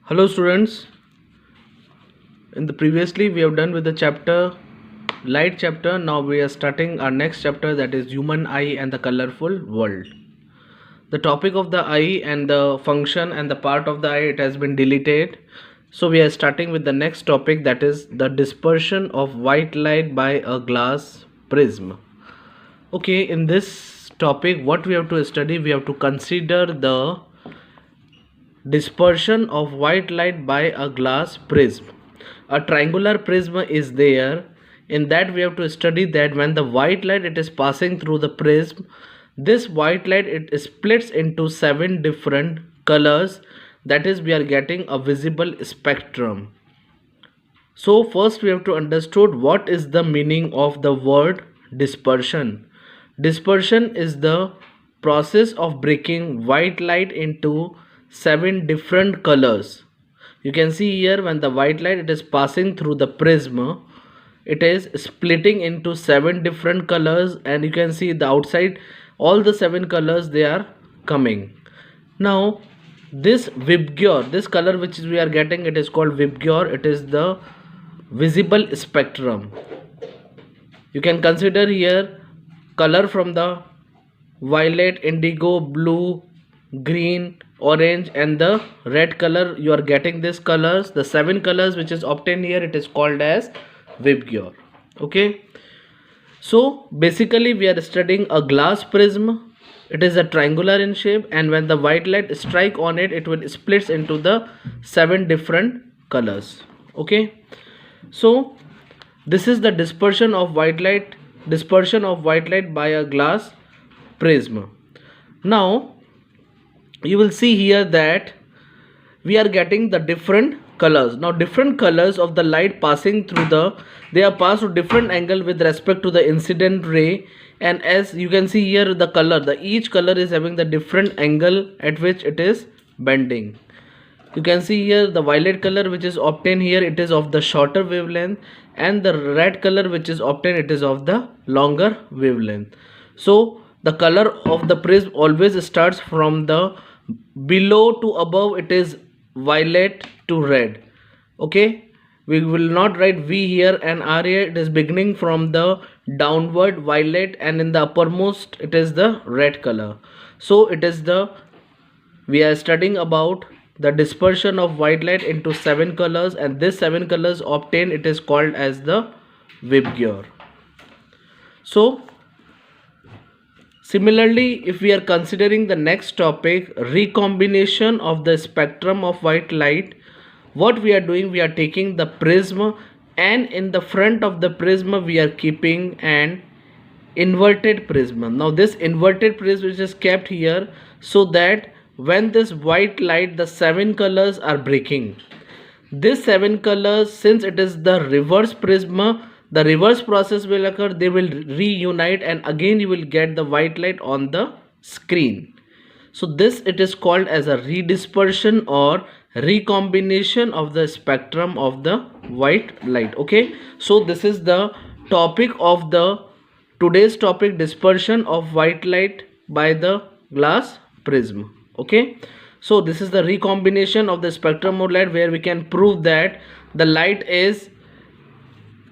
Hello students, in the previously we have done with the chapter light chapter. Now we are starting our next chapter, that is human eye and the colorful world. The topic of the eye and the function and the part of the eye, it has been deleted. So we are starting with the next topic, that is the dispersion of white light by a glass prism. Okay, in this topic what we have to study, we have to consider the dispersion of white light by a glass prism. A triangular prism is there. In that we have to study that when the white light it is passing through the prism, this white light it splits into 7 different colors. That is, we are getting a visible spectrum. So first we have to understand what is the meaning of the word dispersion. Dispersion is the process of breaking white light into 7 different colors. You can see here when the white light it is passing through the prism, it is splitting into 7 different colors, and you can see the outside all the 7 colors they are coming. Now this VIBGYOR, this color which we are getting, it is called VIBGYOR. It is the visible spectrum. You can consider here color from the violet, indigo, blue, green, orange and the red color. You are getting these colors, the 7 colors which is obtained here, it is called as VIBGYOR. Okay, so basically we are studying a glass prism. It is a triangular in shape, and when the white light strike on it, it will splits into the 7 different colors. Okay, so this is the dispersion of white light by a glass prism. Now you will see here that we are getting the different colors. Now different colors of the light passing through they are passed to different angle with respect to the incident ray, and as you can see here each color is having the different angle at which it is bending. You can see here the violet color which is obtained here, it is of the shorter wavelength, and the red color which is obtained, it is of the longer wavelength. So the color of the prism always starts from the below to above, it is violet to red. Okay, we will not write V here and R here. It is beginning from the downward violet, and in the uppermost it is the red color. So it is we are studying about the dispersion of white light into 7 colors, and this 7 colors obtained, it is called as the VIBGYOR. So similarly, if we are considering the next topic, recombination of the spectrum of white light, what we are doing, we are taking the prism, and in the front of the prism we are keeping an inverted prism. Now this inverted prism is kept here so that when this white light, the 7 colors are breaking, this 7 colors, since it is the reverse prism, the reverse process will occur, they will reunite, and again you will get the white light on the screen. So this it is called as a redispersion or recombination of the spectrum of the white light. Okay, so this is the topic of the today's topic, dispersion of white light by the glass prism. Okay, so this is the recombination of the spectrum of light, where we can prove that the light is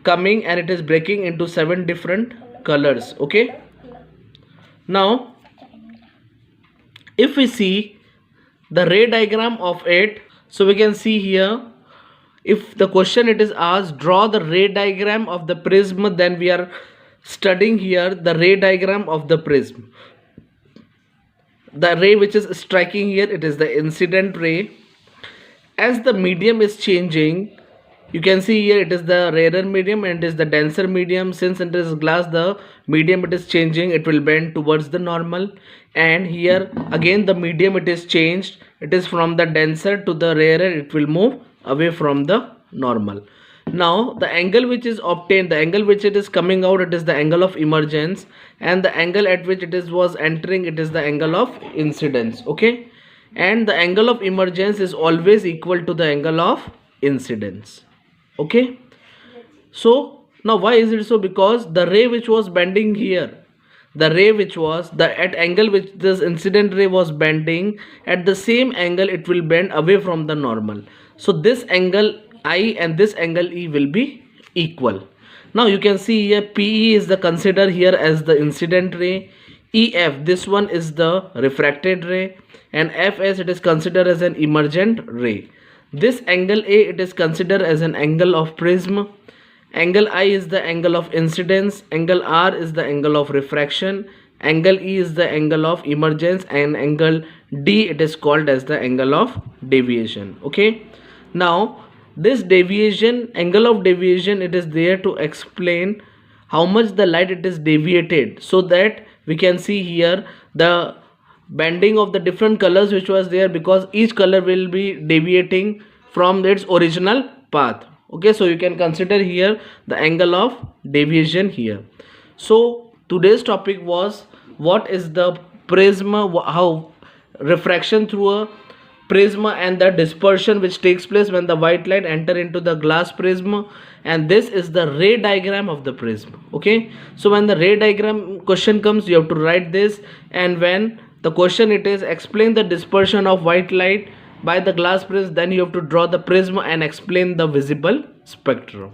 coming and it is breaking into 7 different colors. Okay, now if we see the ray diagram of it, so we can see here, if the question it is asked draw the ray diagram of the prism, then we are studying here the ray diagram of the prism. The ray which is striking here, it is the incident ray. As the medium is changing, you can see here it is the rarer medium and it is the denser medium. Since it is glass, the medium it is changing, it will bend towards the normal, and here again the medium it is changed, it is from the denser to the rarer, it will move away from the normal. Now the angle which is obtained, the angle which it is coming out, it is the angle of emergence, and the angle at which it is was entering, it is the angle of incidence. Okay, and the angle of emergence is always equal to the angle of incidence. Okay, so now why is it so? Because the ray which was bending here, the ray which was at angle which this incident ray was bending, at the same angle it will bend away from the normal. So this angle I and this angle E will be equal. Now you can see here PE is the consider here as the incident ray, EF this one is the refracted ray, and FS it is considered as an emergent ray. This angle A it is considered as an angle of prism, angle I is the angle of incidence, angle R is the angle of refraction, angle E is the angle of emergence, and angle D it is called as the angle of deviation. Okay, now this deviation, angle of deviation, it is there to explain how much the light it is deviated, so that we can see here the bending of the different colors which was there, because each color will be deviating from its original path. Okay, so you can consider here the angle of deviation here. So today's topic was what is the prism, how refraction through a prism and the dispersion which takes place when the white light enter into the glass prism, and this is the ray diagram of the prism. Okay, so when the ray diagram question comes, you have to write this, and when the question it is explain the dispersion of white light by the glass prism, then you have to draw the prism and explain the visible spectrum.